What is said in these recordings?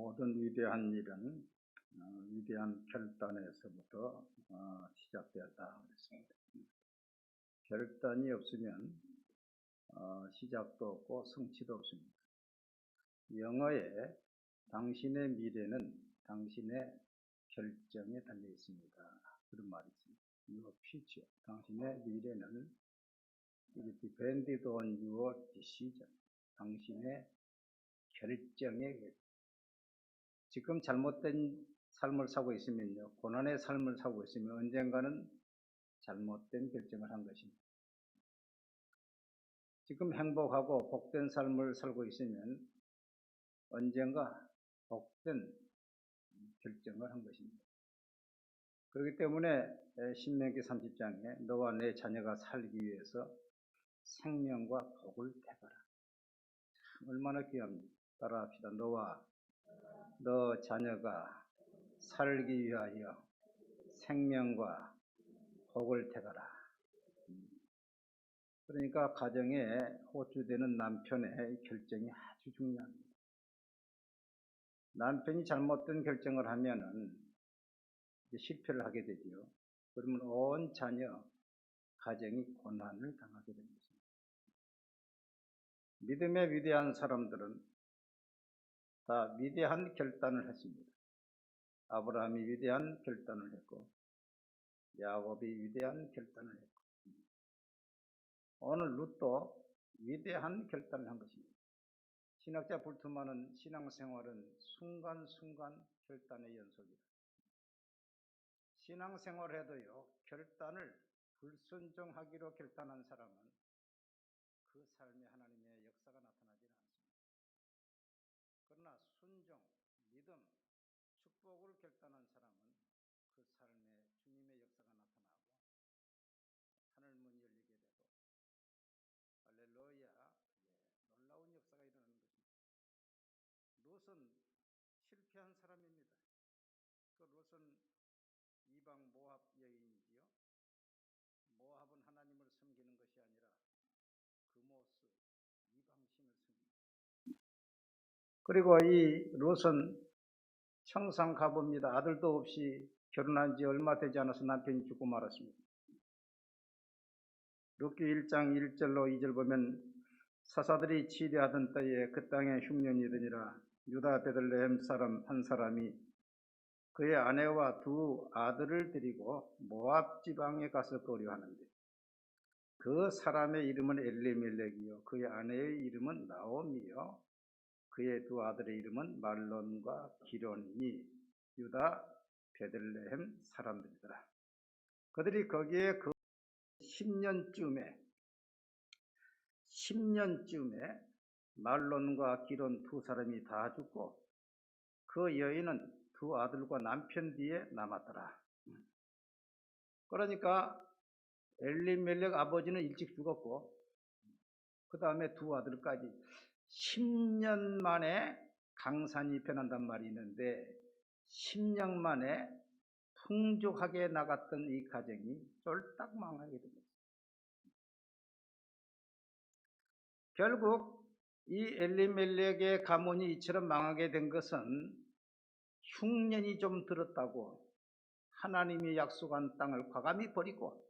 모든 위대한 일은 위대한 결단에서부터 시작되었다 그랬습니다. 결단이 없으면 시작도 없고 성취도 없습니다. 영어에 당신의 미래는 당신의 결정에 달려 있습니다. 그런 말이 있습니다. Your future, 당신의 미래는 it depends on your decision. 당신의 결정에 지금 잘못된 삶을 살고 있으면요, 고난의 삶을 살고 있으면 언젠가는 잘못된 결정을 한 것입니다. 지금 행복하고 복된 삶을 살고 있으면 언젠가 복된 결정을 한 것입니다. 그렇기 때문에 신명기 30장에 너와 내 자녀가 살기 위해서 생명과 복을 택하라. 얼마나 귀합니다. 따라합시다. 너와 너 자녀가 살기 위하여 생명과 복을 택하라. 그러니까 가정에 호주되는 남편의 결정이 아주 중요합니다. 남편이 잘못된 결정을 하면은 실패를 하게 되지요. 그러면 온 자녀, 가정이 고난을 당하게 됩니다. 믿음의 위대한 사람들은 다 위대한 결단을 했습니다. 아브라함이 위대한 결단을 했고, 야곱이 위대한 결단을 했고, 오늘 룻도 위대한 결단을 한 것입니다. 신학자 불트만은 신앙생활은 순간순간 결단의 연속이다. 신앙생활해도요, 결단을 불순종하기로 결단한 사람은 그 삶에 하나님의 역사가 나타나지 않습니다. 그러나 순종, 믿음, 축복을 결단한 사람은 그 삶에 주님의 역사가 나타나고 하늘문이 열리게 되고 할렐루야, 놀라운 역사가 일어나는 것입니다. 롯은 실패한 사람입니다. 그 롯은 이방 모압 여인이지요. 모압은 하나님을 섬기는 것이 아니라 그모스 이방신을 섬깁니다. 그리고 이 롯은 청상 가봅니다. 아들도 없이 결혼한 지 얼마 되지 않아서 남편이 죽고 말았습니다. 룻기 1장 1절로 2절 보면 사사들이 치리하던 때에 그 땅에 흉년이 드니라. 유다 베들레헴 사람 한 사람이 그의 아내와 두 아들을 데리고 모압 지방에 가서 거류하는데 그 사람의 이름은 엘리멜렉이요 그의 아내의 이름은 나오미요 그의 두 아들의 이름은 말론과 기론이니 유다 베들레헴 사람들이더라. 그들이 거기에 그 10년쯤에 말론과 기론 두 사람이 다 죽고 그 여인은 두 아들과 남편 뒤에 남았더라. 그러니까 엘리멜렉 아버지는 일찍 죽었고 그 다음에 두 아들까지 10년 만에 강산이 변한단 말이 있는데 10년 만에 풍족하게 나갔던 이 가정이 쫄딱 망하게 됩니다. 결국 이 엘리멜렉의 가문이 이처럼 망하게 된 것은 흉년이 좀 들었다고 하나님이 약속한 땅을 과감히 버리고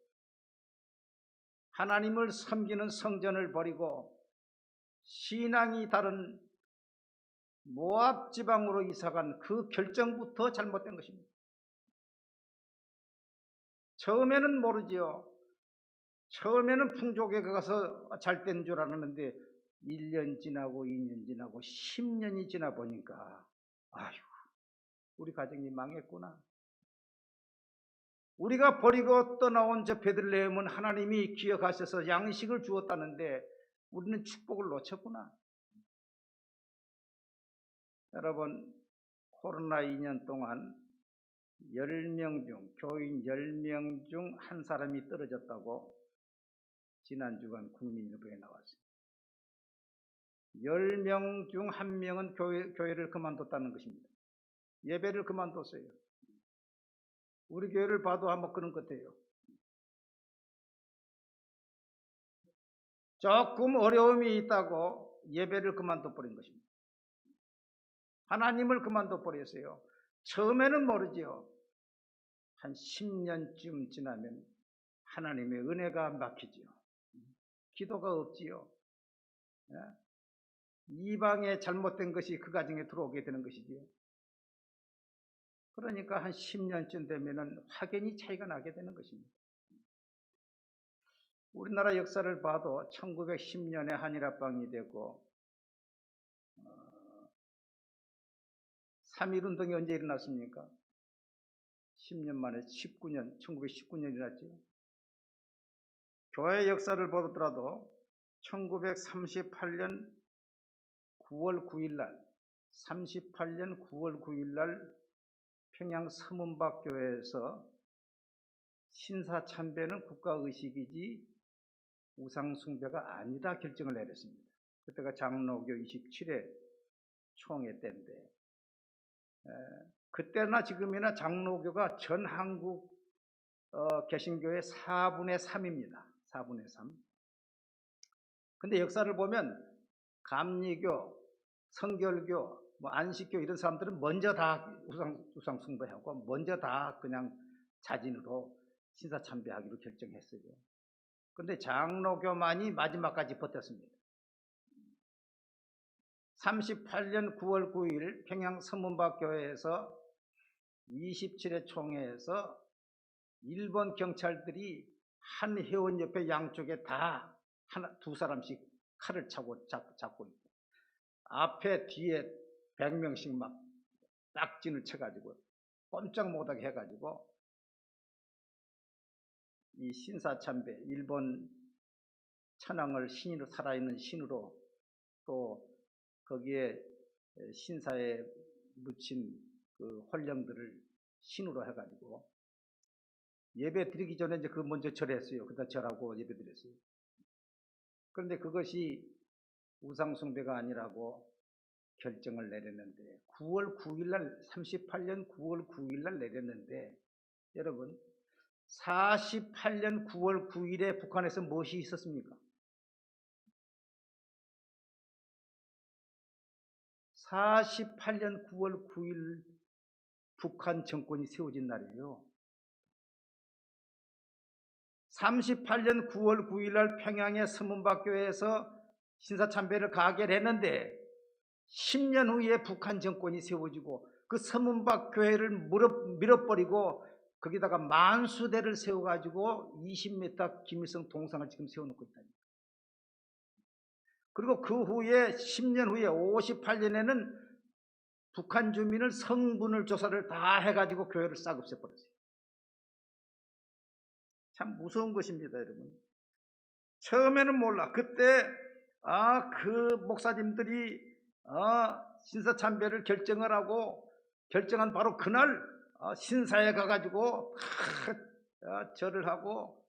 하나님을 섬기는 성전을 버리고 신앙이 다른 모압 지방으로 이사간 그 결정부터 잘못된 것입니다. 처음에는 모르지요. 처음에는 풍족에 가서 잘 된 줄 알았는데 1년 지나고 2년 지나고 10년이 지나 보니까 아휴, 우리 가정이 망했구나. 우리가 버리고 떠나온 저 베들레헴은 하나님이 기억하셔서 양식을 주었다는데 우리는 축복을 놓쳤구나. 여러분, 코로나 2년 동안 10명 중, 교인 10명 중 한 사람이 떨어졌다고 지난 주간 국민일보에 나왔습니다. 10명 중 1명은 교회를 그만뒀다는 것입니다. 예배를 그만뒀어요. 우리 교회를 봐도 한번 그런 것 같아요. 조금 어려움이 있다고 예배를 그만둬버린 것입니다. 하나님을 그만둬 버렸어요. 처음에는 모르지요. 한 10년쯤 지나면 하나님의 은혜가 막히지요. 기도가 없지요. 이방의 잘못된 것이 그 가정에 들어오게 되는 것이지요. 그러니까 한 10년쯤 되면은 확연히 차이가 나게 되는 것입니다. 우리나라 역사를 봐도 1910년에 한일합방이 되고 3.1운동이 언제 일어났습니까? 10년 만에 1919년 일어났죠. 교회 역사를 보더라도 1938년 9월 9일 날 평양 서문박 교회에서 신사참배는 국가의식이지 우상숭배가 아니다 결정을 내렸습니다. 그때가 장로교 27회 총회 때인데 그때나 지금이나 장로교가 전 한국 개신교의 4분의 3입니다. 4분의 3. 근데 역사를 보면 감리교, 성결교, 안식교 이런 사람들은 먼저 다 우상 숭배하고 먼저 다 그냥 자진으로 신사참배하기로 결정했어요. 그런데 장로교만이 마지막까지 버텼습니다. 38년 9월 9일 평양 서문박 교회에서 27회 총회에서 일본 경찰들이 한 회원 옆에 양쪽에 다 두 사람씩 칼을 잡고 있고 앞에 뒤에 100명씩 막 딱진을 쳐가지고 꼼짝 못하게 해가지고 이 신사참배 일본 천황을 신으로 살아있는 신으로 또 거기에 신사에 묻힌 그 홀령들을 신으로 해가지고 예배 드리기 전에 이제 그 먼저 절했어요. 그다음 절하고 예배 드렸어요. 그런데 그것이 우상숭배가 아니라고 결정을 내렸는데 9월 9일 날 38년 9월 9일 날 내렸는데 여러분 48년 9월 9일에 북한에서 무엇이 있었습니까? 48년 9월 9일 북한 정권이 세워진 날이에요. 38년 9월 9일 날 평양의 서문박 교회에서 신사참배를 가결했는데 10년 후에 북한 정권이 세워지고 그 서문박 교회를 밀어버리고 거기다가 만수대를 세워가지고 20m 김일성 동상을 지금 세워놓고 있다니까. 그리고 그 후에 10년 후에 58년에는 북한 주민을 성분을 조사를 다 해가지고 교회를 싹 없애버렸어요. 참 무서운 것입니다, 여러분. 처음에는 몰라. 그때 그 목사님들이 신사참배를 결정을 하고 결정한 바로 그날 신사에 가가지고 절을 하고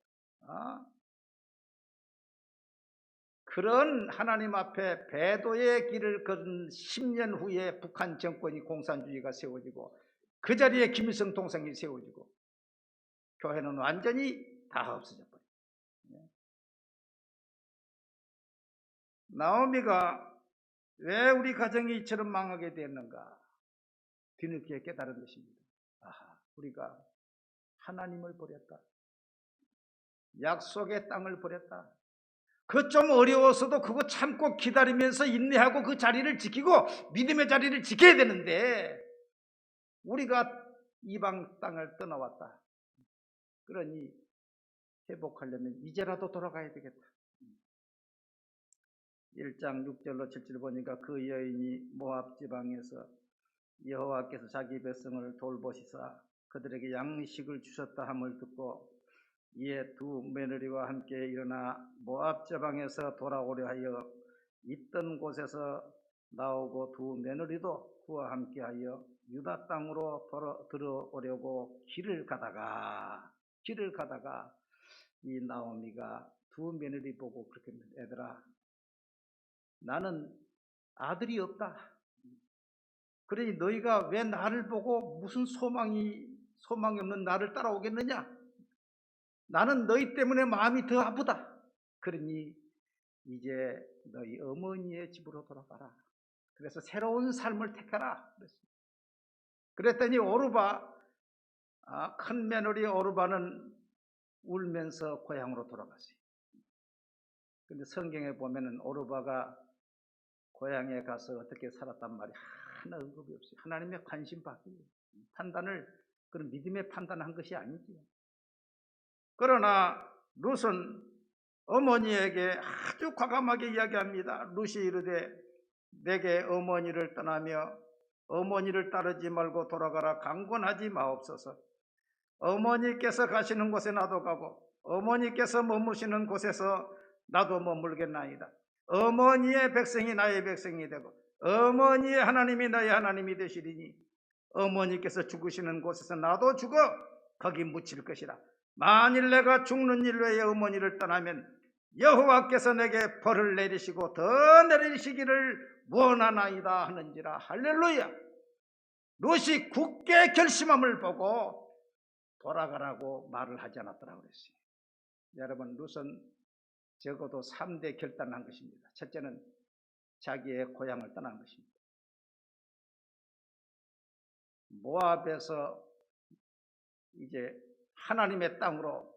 그런 하나님 앞에 배도의 길을 걸은 10년 후에 북한 정권이 공산주의가 세워지고 그 자리에 김일성 동상이 세워지고 교회는 완전히 다 없어져 버려요. 나오미가 왜 우리 가정이 이처럼 망하게 되었는가 뒤늦게 깨달은 것입니다. 우리가 하나님을 버렸다. 약속의 땅을 버렸다. 그 좀 어려워서도 그거 참고 기다리면서 인내하고 그 자리를 지키고 믿음의 자리를 지켜야 되는데 우리가 이방 땅을 떠나왔다. 그러니 회복하려면 이제라도 돌아가야 되겠다. 1장 6절로 7절 보니까 그 여인이 모압 지방에서 여호와께서 자기 백성을 돌보시사 그들에게 양식을 주셨다 함을 듣고 이에 두 며느리와 함께 일어나 모압 지방에서 돌아오려 하여 있던 곳에서 나오고 두 며느리도 그와 함께하여 유다 땅으로 들어오려고 길을 가다가 이 나오미가 두 며느리 보고 그렇게 애들아 나는 아들이 없다. 그러니 너희가 왜 나를 보고 무슨 소망이 없는 나를 따라오겠느냐? 나는 너희 때문에 마음이 더 아프다. 그러니 이제 너희 어머니의 집으로 돌아가라. 그래서 새로운 삶을 택하라 그랬습니다. 그랬더니 오르바, 큰 며느리 오르바는 울면서 고향으로 돌아갔어요. 근데 성경에 보면은 오르바가 고향에 가서 어떻게 살았단 말이 하나 언급이 없어요. 하나님의 관심 받기 판단을, 그런 믿음의 판단한 것이 아니죠. 그러나 룻은 어머니에게 아주 과감하게 이야기합니다. 룻이 이르되 내게 어머니를 떠나며 어머니를 따르지 말고 돌아가라 강권하지 마옵소서. 어머니께서 가시는 곳에 나도 가고 어머니께서 머무시는 곳에서 나도 머물겠나이다. 어머니의 백성이 나의 백성이 되고 어머니의 하나님이 나의 하나님이 되시리니 어머니께서 죽으시는 곳에서 나도 죽어 거기 묻힐 것이라. 만일 내가 죽는 일 외에 어머니를 떠나면 여호와께서 내게 벌을 내리시고 더 내리시기를 원하나이다 하는지라. 할렐루야. 룻이 굳게 결심함을 보고 돌아가라고 말을 하지 않았더라고 그랬어요. 여러분, 룻은 적어도 3대 결단을 한 것입니다. 첫째는 자기의 고향을 떠난 것입니다. 모압에서 이제 하나님의 땅으로,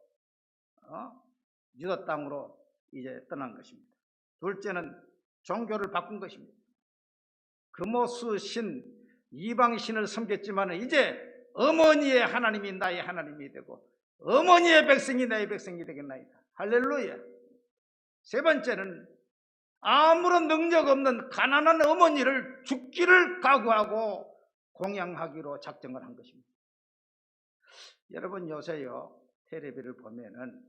유다 땅으로 이제 떠난 것입니다. 둘째는 종교를 바꾼 것입니다. 금오수 신, 이방 신을 섬겼지만 이제 어머니의 하나님이 나의 하나님이 되고 어머니의 백성이 나의 백성이 되겠나이다. 할렐루야. 세 번째는 아무런 능력 없는 가난한 어머니를 죽기를 각오하고 공양하기로 작정을 한 것입니다. 여러분, 요새요 텔레비를 보면은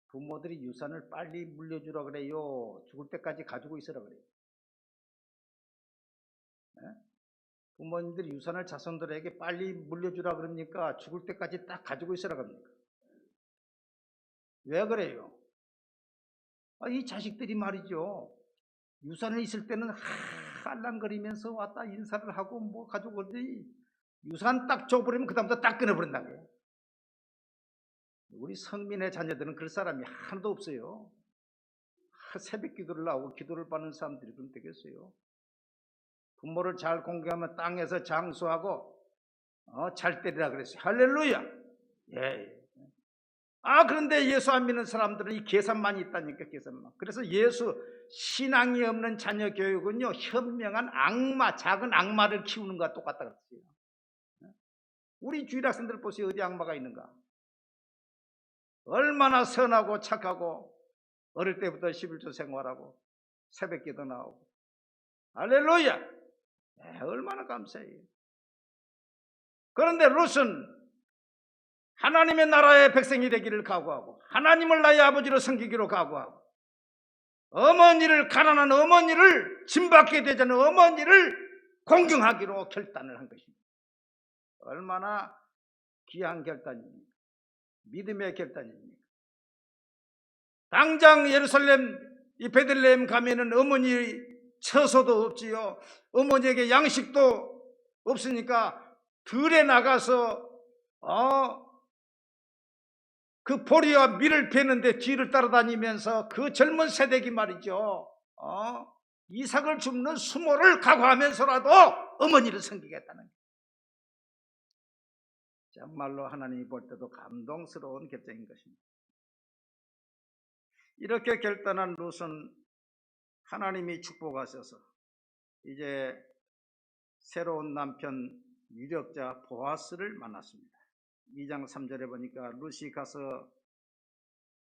부모들이 유산을 빨리 물려주라 그래요. 죽을 때까지 가지고 있으라 그래요. 네? 부모님들이 유산을 자손들에게 빨리 물려주라 그럽니까? 죽을 때까지 딱 가지고 있으라 그럽니까? 왜 그래요? 이 자식들이 말이죠, 유산을 있을 때는 할랑거리면서 왔다 인사를 하고 뭐 가지고 오더니 유산 딱 줘버리면 그 다음부터 딱 끊어버린다는 거예요. 우리 성민의 자녀들은 그럴 사람이 하나도 없어요. 새벽 기도를 나오고 기도를 받는 사람들이 그럼 되겠어요? 부모를 잘 공경하면 땅에서 장수하고 잘 때리라 그랬어요. 할렐루야. 예. 그런데 예수 안 믿는 사람들은 이 계산만이 있다니까, 계산만. 그래서 예수 신앙이 없는 자녀 교육은요, 현명한 악마, 작은 악마를 키우는 것과 똑같다 그랬어요. 우리 주일 학생들 보세요. 어디 악마가 있는가? 얼마나 선하고 착하고 어릴 때부터 11조 생활하고 새벽 기도 나오고. 할렐루야. 얼마나 감사해요. 그런데 룻은 하나님의 나라의 백성이 되기를 각오하고 하나님을 나의 아버지로 섬기기로 각오하고 어머니를, 가난한 어머니를, 짐받게 되자는 어머니를 공경하기로 결단을 한 것입니다. 얼마나 귀한 결단입니까? 믿음의 결단입니까? 당장 예루살렘 이 베들레헴 가면은 어머니 처소도 없지요. 어머니에게 양식도 없으니까 들에 나가서 그 보리와 밀을 베는데 뒤를 따라다니면서 그 젊은 세대기 말이죠, 이삭을 줍는 수모를 각오하면서라도 어머니를 섬기겠다는 거예요. 정말로 하나님이 볼 때도 감동스러운 결정인 것입니다. 이렇게 결단한 룻은 하나님이 축복하셔서 이제 새로운 남편 유력자 보아스를 만났습니다. 2장 3절에 보니까 룻이 가서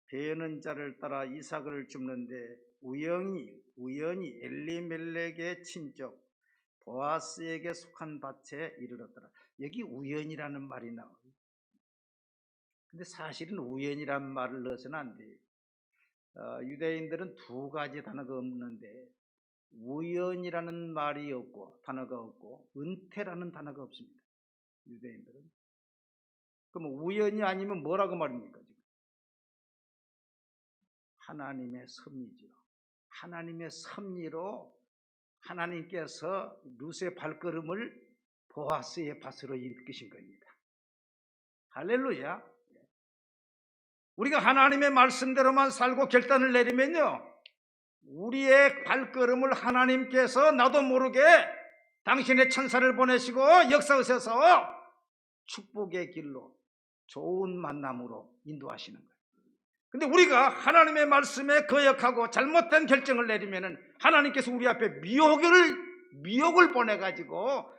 베는 자를 따라 이삭을 줍는데 우연히 엘리멜렉의 친족 보아스에게 속한 밭에 이르렀더라. 여기 우연이라는 말이 나와요. 근데 사실은 우연이라는 말을 넣어서는 안 돼요. 유대인들은 두 가지 단어가 없는데 우연이라는 말이 없고, 단어가 없고, 은퇴라는 단어가 없습니다. 유대인들은. 그럼 우연이 아니면 뭐라고 말입니까? 지금? 하나님의 섭리죠. 하나님의 섭리로 하나님께서 룻의 발걸음을 보아스의 밭으로 이끄신 겁니다. 할렐루야. 우리가 하나님의 말씀대로만 살고 결단을 내리면요, 우리의 발걸음을 하나님께서 나도 모르게 당신의 천사를 보내시고 역사하셔서 축복의 길로 좋은 만남으로 인도하시는 거예요. 근데 우리가 하나님의 말씀에 거역하고 잘못된 결정을 내리면은 하나님께서 우리 앞에 미혹을 보내가지고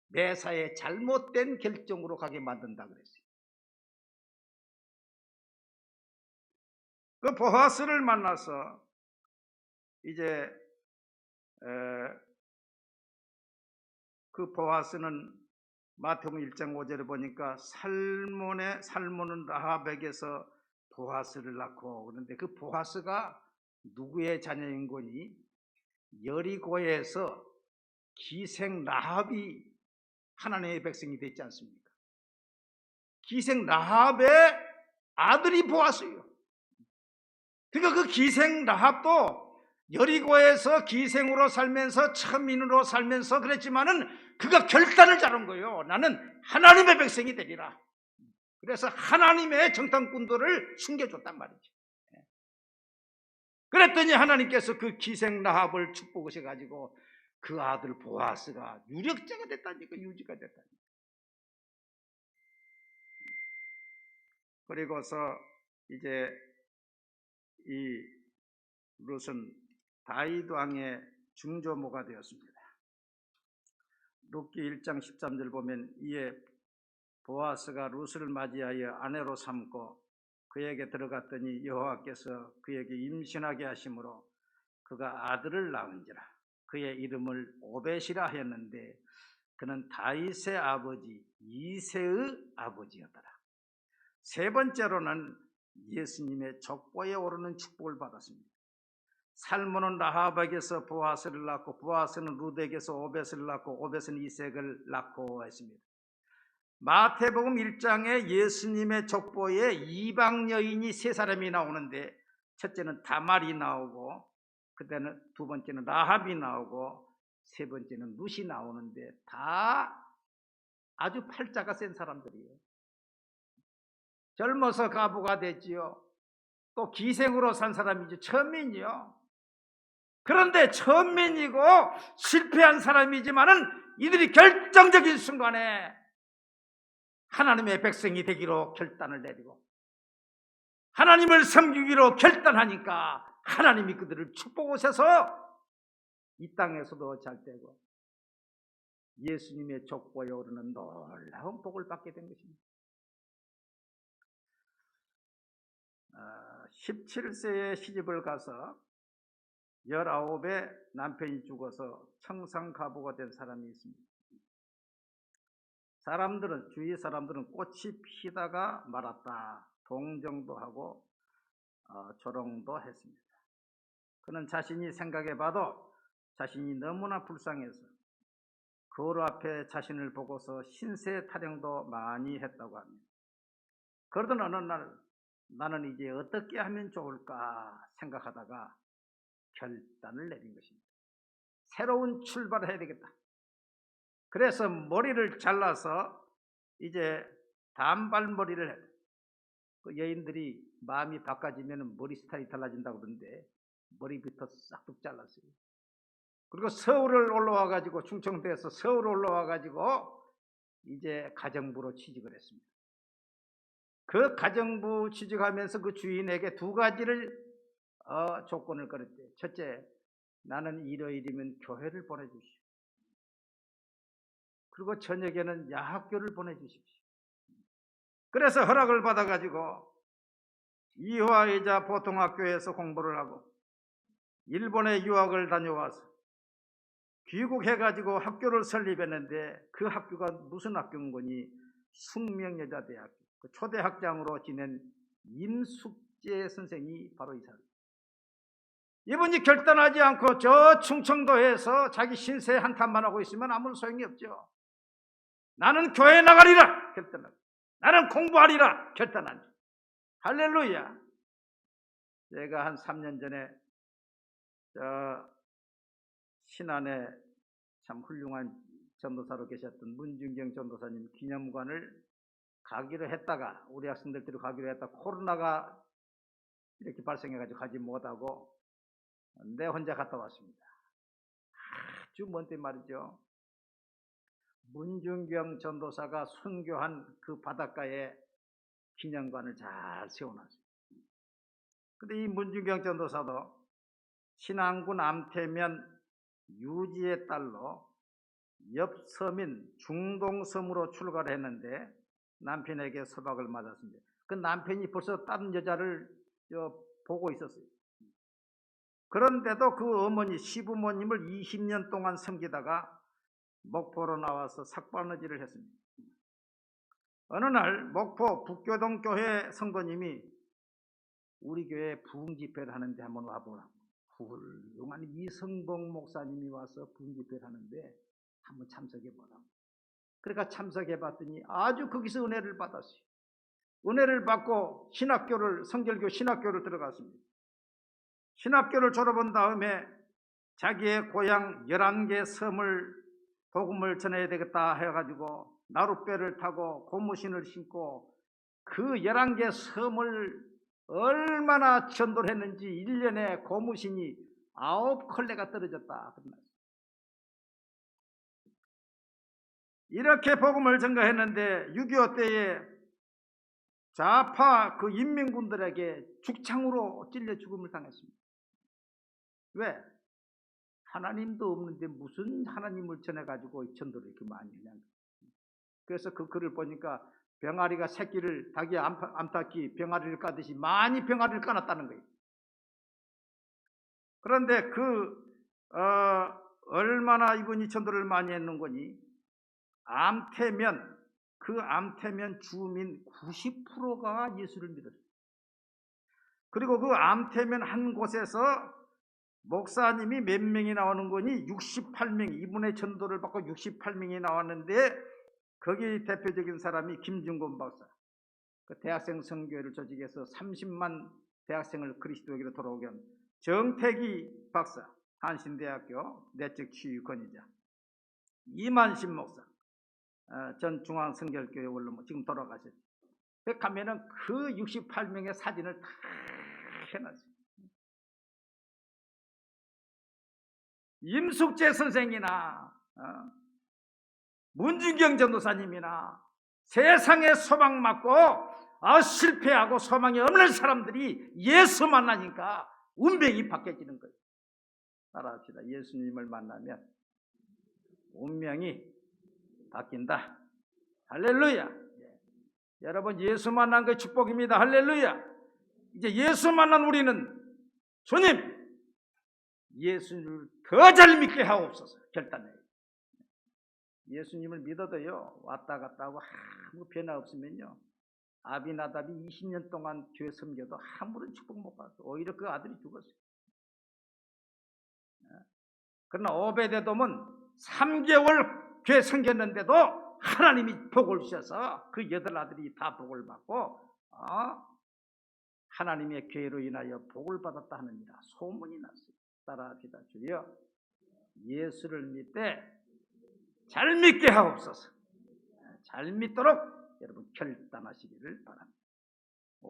매사에 잘못된 결정으로 가게 만든다 그랬어요. 그 보아스를 만나서 이제 그 보아스는 마태복음 1장 5절에 보니까 살몬은 라합에게서 보아스를 낳고, 그런데 그 보아스가 누구의 자녀인 거니? 여리고에서 기생 라합이 하나님의 백성이 됐지 않습니까? 기생 라합의 아들이 보아스예요. 그러니까 그 기생 라합도 여리고에서 기생으로 살면서 천민으로 살면서 그랬지만은 그가 결단을 잘한 거예요. 나는 하나님의 백성이 되리라. 그래서 하나님의 정탐꾼들을 숨겨줬단 말이죠. 그랬더니 하나님께서 그 기생 라합을 축복하셔가지고 그 아들 보아스가 유력자가 됐다니까, 유지가 됐다니까. 그리고서 이제 이 룻은 다윗 왕의 중조모가 되었습니다. 룻기 1장 13절 보면 이에 보아스가 룻을 맞이하여 아내로 삼고 그에게 들어갔더니 여호와께서 그에게 임신하게 하심으로 그가 아들을 낳은지라. 그의 이름을 오벳이라 하였는데 그는 다윗의 아버지 이새의 아버지였더라. 세 번째로는 예수님의 족보에 오르는 축복을 받았습니다. 살몬은 라합에게서 보아스를 낳고 보아스는 룻에게서 오벳을 낳고 오벳은 이색을 낳고 했습니다. 마태복음 1장에 예수님의 족보에 이방 여인이 세 사람이 나오는데 첫째는 다말이 나오고 그때는 두 번째는 라합이 나오고 세 번째는 룻이 나오는데 다 아주 팔자가 센 사람들이에요. 젊어서 가부가 됐지요. 또 기생으로 산 사람이죠. 천민이요. 그런데 천민이고 실패한 사람이지만은 이들이 결정적인 순간에 하나님의 백성이 되기로 결단을 내리고 하나님을 섬기기로 결단하니까 하나님이 그들을 축복하셔서 이 땅에서도 잘 되고 예수님의 족보에 오르는 놀라운 복을 받게 된 것입니다. 17세에 시집을 가서 19에 남편이 죽어서 청산가부가 된 사람이 있습니다. 주위 사람들은 꽃이 피다가 말았다 동정도 하고 조롱도 했습니다. 그는 자신이 생각해봐도 자신이 너무나 불쌍해서 거울 앞에 자신을 보고서 신세 타령도 많이 했다고 합니다. 그러던 어느 날 나는 이제 어떻게 하면 좋을까 생각하다가 결단을 내린 것입니다. 새로운 출발을 해야 되겠다. 그래서 머리를 잘라서 이제 단발머리를 해요. 그 여인들이 마음이 바꿔지면 머리 스타일이 달라진다고 그러는데 머리부터 싹둑 잘랐어요. 그리고 서울을 올라와가지고 충청도에서 서울 올라와가지고 이제 가정부로 취직을 했습니다. 그 가정부 취직하면서 그 주인에게 두 가지를 조건을 걸었대요. 첫째, 나는 일요일이면 교회를 보내주시오. 그리고 저녁에는 야학교를 보내주십시오. 그래서 허락을 받아가지고 이화여자 보통학교에서 공부를 하고 일본에 유학을 다녀와서 귀국해가지고 학교를 설립했는데 그 학교가 무슨 학교인 거니? 숙명여자대학교. 그 초대학장으로 지낸 임숙재 선생이 바로 이 사람. 이분이 결단하지 않고 저 충청도에서 자기 신세 한탄만 하고 있으면 아무 소용이 없죠. 나는 교회 나가리라 결단하고 나는 공부하리라 결단하죠. 할렐루야. 제가 한 3년 전에 신안에 참 훌륭한 전도사로 계셨던 문중경 전도사님 기념관을 가기로 했다가 우리 학생들끼리 가기로 했다가 코로나가 이렇게 발생해가지고 가지 못하고 내 혼자 갔다 왔습니다. 아주 먼데 말이죠. 문중경 전도사가 순교한 그 바닷가에 기념관을 잘 세워놨어요. 근데 이 문중경 전도사도 신안군 암태면 유지의 딸로 옆 섬인 중동섬으로 출가를 했는데 남편에게 서박을 맞았습니다. 그 남편이 벌써 다른 여자를 보고 있었어요. 그런데도 그 어머니, 시부모님을 20년 동안 섬기다가 목포로 나와서 삭바느질을 했습니다. 어느 날 목포 북교동 교회 성도님이 우리 교회 부흥 집회를 하는데 한번 와보라고. 훌륭한 이성봉 목사님이 와서 부흥 집회를 하는데 한번 참석해보라고. 그러니까 참석해봤더니 아주 거기서 은혜를 받았어요. 은혜를 받고 성결교 신학교를 들어갔습니다. 신학교를 졸업한 다음에 자기의 고향 11개 섬을 복음을 전해야 되겠다 해가지고 나룻배를 타고 고무신을 신고 그 11개 섬을 얼마나 전도를 했는지 1년에 고무신이 9컬레가 떨어졌다. 이렇게 복음을 전가했는데 6.25 때에 좌파 그 인민군들에게 죽창으로 찔려 죽음을 당했습니다. 왜? 하나님도 없는데 무슨 하나님을 전해가지고 전도를 이렇게 많이 하냐. 그래서 그 글을 보니까 병아리가 새끼를 닭이 암탉이 병아리를 까듯이 많이 병아리를 까놨다는 거예요. 그런데 얼마나 이분이 전도를 많이 했는 거니? 그 암태면 주민 90%가 예수를 믿었어요. 그리고 그 암태면 한 곳에서 목사님이 몇 명이 나오는 거니? 68명이, 이분의 전도를 받고 68명이 나왔는데 거기 대표적인 사람이 김중곤 박사. 그 대학생 선교회를 조직해서 30만 대학생을 그리스도에게로 돌아오게 한 정태기 박사, 한신대학교 내적 치유 권위자. 이만신 목사, 전 중앙성결교회 원로모, 지금 돌아가셨죠. 가면은 그 68명의 사진을 다 해놨어요. 임숙재 선생이나 문중경 전도사님이나 세상에 소망 맞고 실패하고 소망이 없는 사람들이 예수 만나니까 운명이 바뀌어지는 거예요. 따라합시다. 예수님을 만나면 운명이 바뀐다. 할렐루야. 여러분, 예수 만난 게 축복입니다. 할렐루야. 이제 예수 만난 우리는 주님 예수를 더 잘 믿게 하옵소서 결단해요. 예수님을 믿어도요, 왔다 갔다 하고 아무 변화 없으면요, 아비나답이 20년 동안 교회 섬겨도 아무런 축복 못 받았어요. 오히려 그 아들이 죽었어요. 그러나 오베데돔은 3개월 교회 섬겼는데도 하나님이 복을 주셔서 그 8아들이 다 복을 받고 하나님의 교회로 인하여 복을 받았다 하느니라 소문이 났어요. 따라합시다. 주여 예수를 믿되 잘 믿게 하옵소서. 잘 믿도록 여러분 결단하시기를 바랍니다.